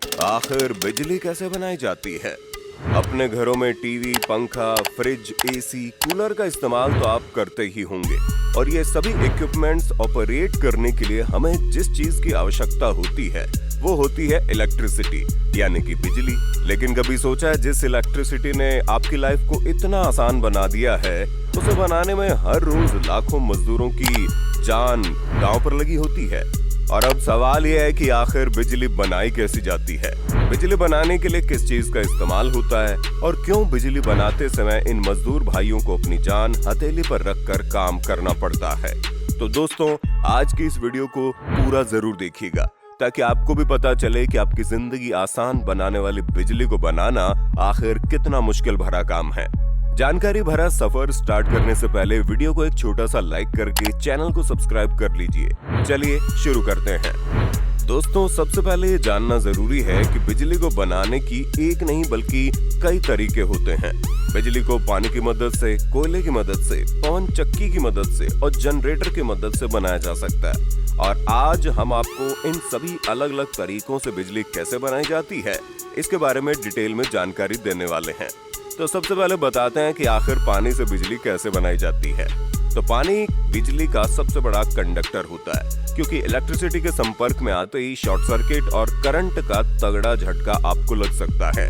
आखिर बिजली कैसे बनाई जाती है? अपने घरों में टीवी, पंखा, फ्रिज, एसी, कूलर का इस्तेमाल तो आप करते ही होंगे और ये सभी इक्विपमेंट्स ऑपरेट करने के लिए हमें जिस चीज की आवश्यकता होती है वो होती है इलेक्ट्रिसिटी यानी कि बिजली। लेकिन कभी सोचा है जिस इलेक्ट्रिसिटी ने आपकी लाइफ को इतना आसान बना दिया है उसे बनाने में हर रोज लाखों मजदूरों की जान दांव पर लगी होती है। और अब सवाल यह है कि आखिर बिजली बनाई कैसी जाती है, बिजली बनाने के लिए किस चीज का इस्तेमाल होता है और क्यों बिजली बनाते समय इन मजदूर भाइयों को अपनी जान हथेली पर रखकर काम करना पड़ता है। तो दोस्तों, आज की इस वीडियो को पूरा जरूर देखिएगा ताकि आपको भी पता चले कि आपकी जिंदगी आसान बनाने वाली बिजली को बनाना आखिर कितना मुश्किल भरा काम है। जानकारी भरा सफर स्टार्ट करने से पहले वीडियो को एक छोटा सा लाइक करके चैनल को सब्सक्राइब कर लीजिए। चलिए शुरू करते हैं। दोस्तों, सबसे पहले ये जानना जरूरी है कि बिजली को बनाने की एक नहीं बल्कि कई तरीके होते हैं। बिजली को पानी की मदद से, कोयले की मदद से, पवन चक्की की मदद से और जनरेटर की मदद से बनाया जा सकता है। और आज हम आपको इन सभी अलग अलग तरीकों से बिजली कैसे बनाई जाती है इसके बारे में डिटेल में जानकारी देने वाले हैं। तो सबसे पहले बताते हैं कि आखिर पानी से बिजली कैसे बनाई जाती है। तो पानी बिजली का सबसे बड़ा कंडक्टर होता है क्योंकि इलेक्ट्रिसिटी के संपर्क में आते ही शॉर्ट सर्किट और करंट का तगड़ा झटका आपको लग सकता है।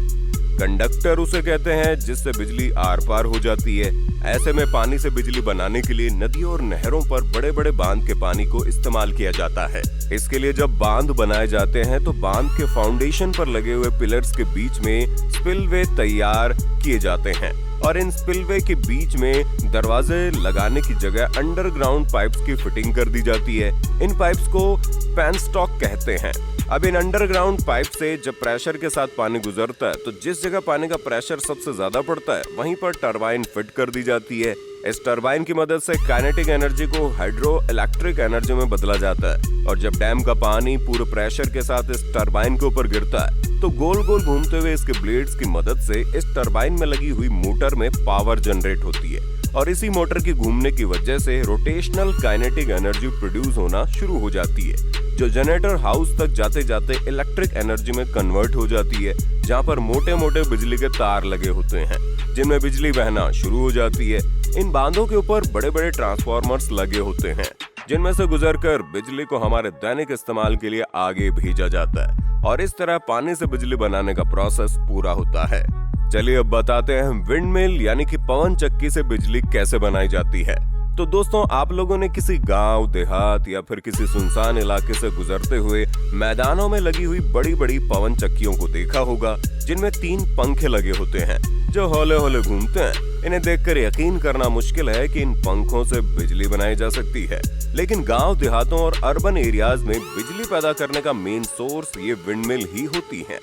कंडक्टर उसे कहते हैं जिससे बिजली आर पार हो जाती है। ऐसे में पानी से बिजली बनाने के लिए नदियों और नहरों पर बड़े बड़े बांध के पानी को इस्तेमाल किया जाता है। इसके लिए जब बांध बनाए जाते हैं तो बांध के फाउंडेशन पर लगे हुए पिलर्स के बीच में स्पिलवे तैयार किए जाते हैं और इन स्पिलवे के बीच में दरवाजे लगाने की जगह अंडरग्राउंड पाइप्स की फिटिंग कर दी जाती है। इन पाइप्स को पेनस्टॉक कहते हैं। अब इन अंडरग्राउंड पाइप से जब प्रेशर के साथ पानी गुजरता है तो जिस जगह पानी का प्रेशर सबसे ज्यादा पड़ता है वहीं पर टरबाइन फिट कर दी जाती है। इस टरबाइन की मदद से काइनेटिक एनर्जी को हाइड्रो इलेक्ट्रिक एनर्जी में बदला जाता है और जब डैम का पानी पूरे प्रेशर के साथ इस टरबाइन के ऊपर गिरता है तो गोल गोल घूमते हुए इसके ब्लेड्स की मदद से इस टरबाइन में लगी हुई मोटर में पावर जनरेट होती है और इसी मोटर के घूमने की वजह से रोटेशनल काइनेटिक एनर्जी प्रोड्यूस होना शुरू हो जाती है जो जनरेटर हाउस तक जाते जाते इलेक्ट्रिक एनर्जी में कन्वर्ट हो जाती है, जहां पर मोटे मोटे बिजली के तार लगे होते हैं जिनमें बिजली बहना शुरू हो जाती है। इन बांधों के ऊपर बड़े बड़े ट्रांसफार्मर्स लगे होते हैं जिनमें से गुजरकर बिजली को हमारे दैनिक इस्तेमाल के लिए आगे भेजा जाता है और इस तरह पानी से बिजली बनाने का प्रोसेस पूरा होता है। चलिए अब बताते हैं विंडमिल यानी कि पवन चक्की से बिजली कैसे बनाई जाती है। तो दोस्तों, आप लोगों ने किसी गांव, देहात या फिर किसी सुनसान इलाके से गुजरते हुए मैदानों में लगी हुई बड़ी बड़ी पवन चक्कियों को देखा होगा जिनमें 3 पंखे लगे होते हैं जो हौले हौले घूमते हैं। इन्हें देखकर यकीन करना मुश्किल है कि इन पंखों से बिजली बनाई जा सकती है, लेकिन गांव, देहातों और अर्बन एरियाज में बिजली पैदा करने का मेन सोर्स ये विंडमिल ही होती है।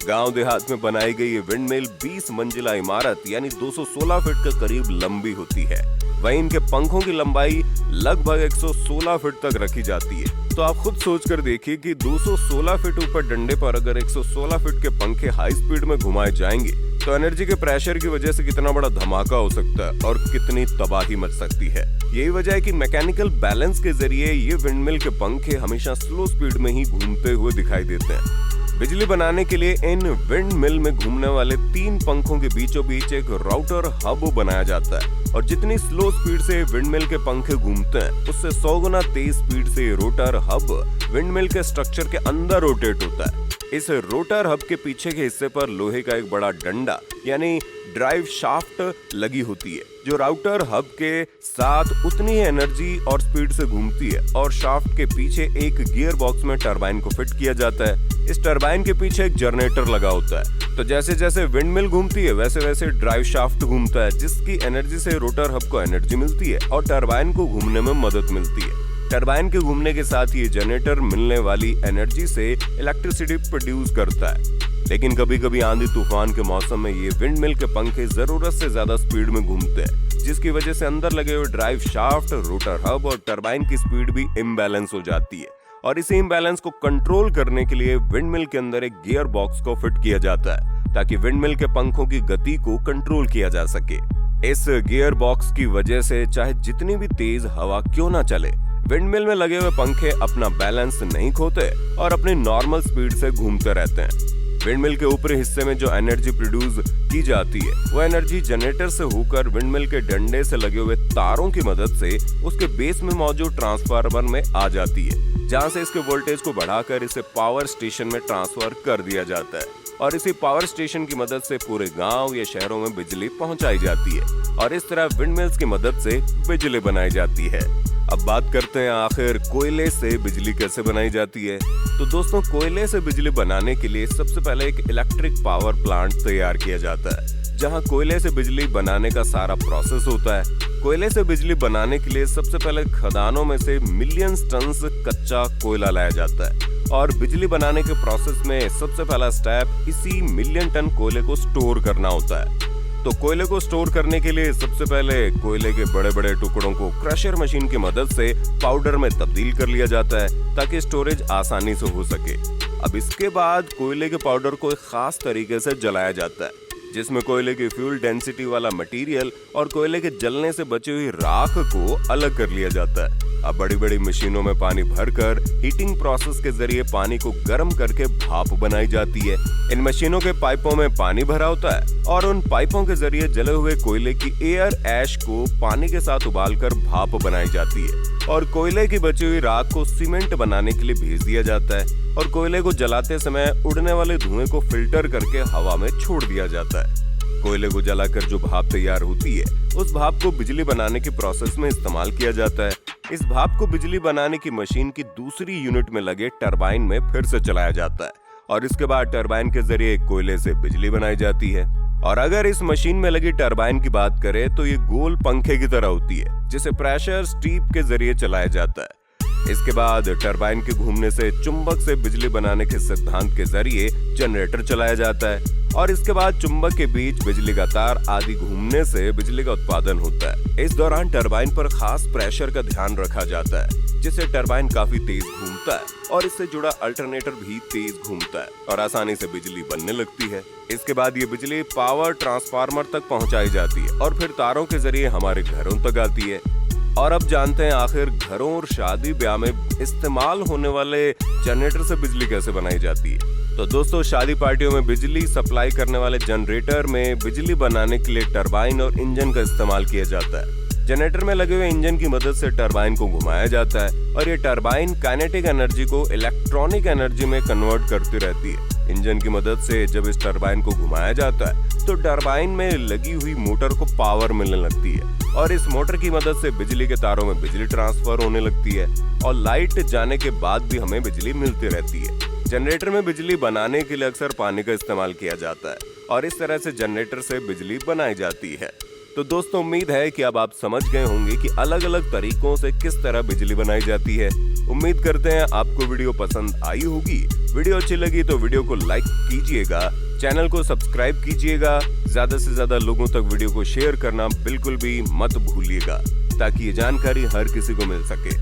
गांव देहात में बनाई गई ये विंडमिल 20 मंजिला इमारत यानी 216 फीट के करीब लंबी होती है। वहीं इनके पंखों की लंबाई लगभग 116 फीट तक रखी जाती है। तो आप खुद सोच कर देखिए कि 216 फीट ऊपर डंडे पर अगर 116 फीट के पंखे हाई स्पीड में घुमाए जाएंगे तो एनर्जी के प्रेशर की वजह से कितना बड़ा धमाका हो सकता है और कितनी तबाही मच सकती है। यही वजह है कि मैकेनिकल बैलेंस के जरिए ये विंडमिल के पंखे हमेशा स्लो स्पीड में ही घूमते हुए दिखाई देते हैं। बिजली बनाने के लिए इन विंड मिल में घूमने वाले 3 पंखों के बीचों बीच एक राउटर हब बनाया जाता है और जितनी स्लो स्पीड से विंडमिल के पंखे घूमते हैं उससे 100 गुना तेज स्पीड से रोटर हब विंडमिल के स्ट्रक्चर के अंदर रोटेट होता है। इस रोटर हब के पीछे के हिस्से पर लोहे का एक बड़ा डंडा यानी ड्राइव शाफ्ट लगी होती है जो राउटर हब के साथ उतनी ही एनर्जी और स्पीड से घूमती है और शाफ्ट के पीछे एक गियर बॉक्स में टरबाइन को फिट किया जाता है। इस टरबाइन के पीछे एक जनरेटर लगा होता है तो जैसे जैसे विंडमिल घूमती है वैसे वैसे ड्राइव शाफ्ट घूमता है जिसकी एनर्जी से रोटर हब को एनर्जी मिलती है और टरबाइन को घूमने में मदद मिलती है। टरबाइन के घूमने के साथ ये जनरेटर मिलने वाली एनर्जी से इलेक्ट्रिसिटी प्रोड्यूस करता है। लेकिन कभी कभी आंधी तूफान के मौसम में ये विंडमिल के पंखे जरूरत से ज्यादा स्पीड में घूमते हैं जिसकी वजह से अंदर लगे हुए ड्राइव शाफ्ट, रोटर हब और टरबाइन की स्पीड भी इम्बैलेंस हो जाती है और इसी इम्बैलेंस को कंट्रोल करने के लिए विंडमिल के अंदर एक गियर बॉक्स को फिट किया जाता है ताकि विंडमिल के पंखों की गति को कंट्रोल किया जा सके। इस गियर बॉक्स की वजह से चाहे जितनी भी तेज हवा क्यों ना चले विंडमिल में लगे हुए पंखे अपना बैलेंस नहीं खोते और अपनी नॉर्मल स्पीड से घूमते रहते हैं। विंडमिल के ऊपरी हिस्से में जो एनर्जी प्रोड्यूस की जाती है वो एनर्जी जनरेटर से होकर विंडमिल के डंडे से लगे हुए तारों की मदद से उसके बेस में मौजूद ट्रांसफार्मर में आ जाती है, जहां से इसके वोल्टेज को बढ़ाकर इसे पावर स्टेशन में ट्रांसफर कर दिया जाता है और इसी पावर स्टेशन की मदद से पूरे गांव या शहरों में बिजली पहुंचाई जाती है और इस तरह विंडमिल्स की मदद से बिजली बनाई जाती है। अब बात करते हैं आखिर कोयले से बिजली कैसे बनाई जाती है। तो दोस्तों, कोयले से बिजली बनाने के लिए सबसे पहले एक इलेक्ट्रिक पावर प्लांट तैयार किया जाता है, जहां कोयले से बिजली बनाने का सारा प्रोसेस होता है। कोयले से बिजली बनाने के लिए सबसे पहले खदानों में से मिलियंस टन कच्चा कोयला लाया जाता है और बिजली बनाने के प्रोसेस में सबसे पहला स्टेप इसी मिलियन टन कोयले को स्टोर करना होता है। तो कोयले को स्टोर करने के लिए सबसे पहले कोयले के बड़े बड़े टुकड़ों को क्रशर मशीन की मदद से पाउडर में तब्दील कर लिया जाता है ताकि स्टोरेज आसानी से हो सके। अब इसके बाद कोयले के पाउडर को एक खास तरीके से जलाया जाता है, जिसमें कोयले की फ्यूल डेंसिटी वाला मटेरियल और कोयले के जलने से बची हुई राख को अलग कर लिया जाता है। अब बड़ी बड़ी मशीनों में पानी भरकर हीटिंग प्रोसेस के जरिए पानी को गर्म करके भाप बनाई जाती है। इन मशीनों के पाइपों में पानी भरा होता है और उन पाइपों के जरिए जले हुए कोयले की एयर ऐश को पानी के साथ उबालकर भाप बनाई जाती है और कोयले की बची हुई राख को सीमेंट बनाने के लिए भेज दिया जाता है और कोयले को जलाते समय उड़ने वाले धुएं को फिल्टर करके हवा में छोड़ दिया जाता है। कोयले को जलाकर जो भाप तैयार होती है उस भाप को बिजली बनाने के प्रोसेस में इस्तेमाल किया जाता है। इस भाप को बिजली बनाने की मशीन की दूसरी यूनिट में लगे टरबाइन में फिर से चलाया जाता है और इसके बाद टरबाइन के जरिए कोयले से बिजली बनाई जाती है। और अगर इस मशीन में लगी टरबाइन की बात करें तो ये गोल पंखे की तरह होती है, जिसे प्रेशर स्टीप के जरिए चलाया जाता है। इसके बाद टरबाइन के घूमने से चुंबक से बिजली बनाने के सिद्धांत के जरिए जनरेटर चलाया जाता है और इसके बाद चुंबक के बीच बिजली का तार आदि घूमने से बिजली का उत्पादन होता है। इस दौरान टरबाइन पर खास प्रेशर का ध्यान रखा जाता है, जिससे टरबाइन काफी तेज घूमता है और इससे जुड़ा अल्टरनेटर भी तेज घूमता है और आसानी से बिजली बनने लगती है। इसके बाद ये बिजली पावर ट्रांसफार्मर तक पहुंचाई जाती है और फिर तारों के जरिए हमारे घरों तक आती है। और अब जानते हैं आखिर घरों और शादी ब्याह में इस्तेमाल होने वाले जनरेटर से बिजली कैसे बनाई जाती है। तो दोस्तों, शादी पार्टियों में बिजली सप्लाई करने वाले जनरेटर में बिजली बनाने के लिए टरबाइन और इंजन का इस्तेमाल किया जाता है। जनरेटर में लगे हुए इंजन की मदद से टरबाइन को घुमाया जाता है और ये टरबाइन काइनेटिक एनर्जी को इलेक्ट्रॉनिक एनर्जी में कन्वर्ट करती रहती है। इंजन की मदद से जब इस टरबाइन को घुमाया जाता है तो टरबाइन में लगी हुई मोटर को पावर मिलने लगती है और इस मोटर की मदद से बिजली के तारों में बिजली ट्रांसफर होने लगती है और लाइट जाने के बाद भी हमें बिजली मिलती रहती है। जनरेटर में बिजली बनाने के लिए अक्सर पानी का इस्तेमाल किया जाता है और इस तरह से जनरेटर से बिजली बनाई जाती है। तो दोस्तों, उम्मीद है कि अब आप समझ गए होंगे कि अलग अलग तरीकों से किस तरह बिजली बनाई जाती है। उम्मीद करते हैं आपको वीडियो पसंद आई होगी। वीडियो अच्छी लगी तो वीडियो को लाइक कीजिएगा, चैनल को सब्सक्राइब कीजिएगा, ज्यादा से ज्यादा लोगों तक वीडियो को शेयर करना बिल्कुल भी मत भूलिएगा ताकि ये जानकारी हर किसी को मिल सके।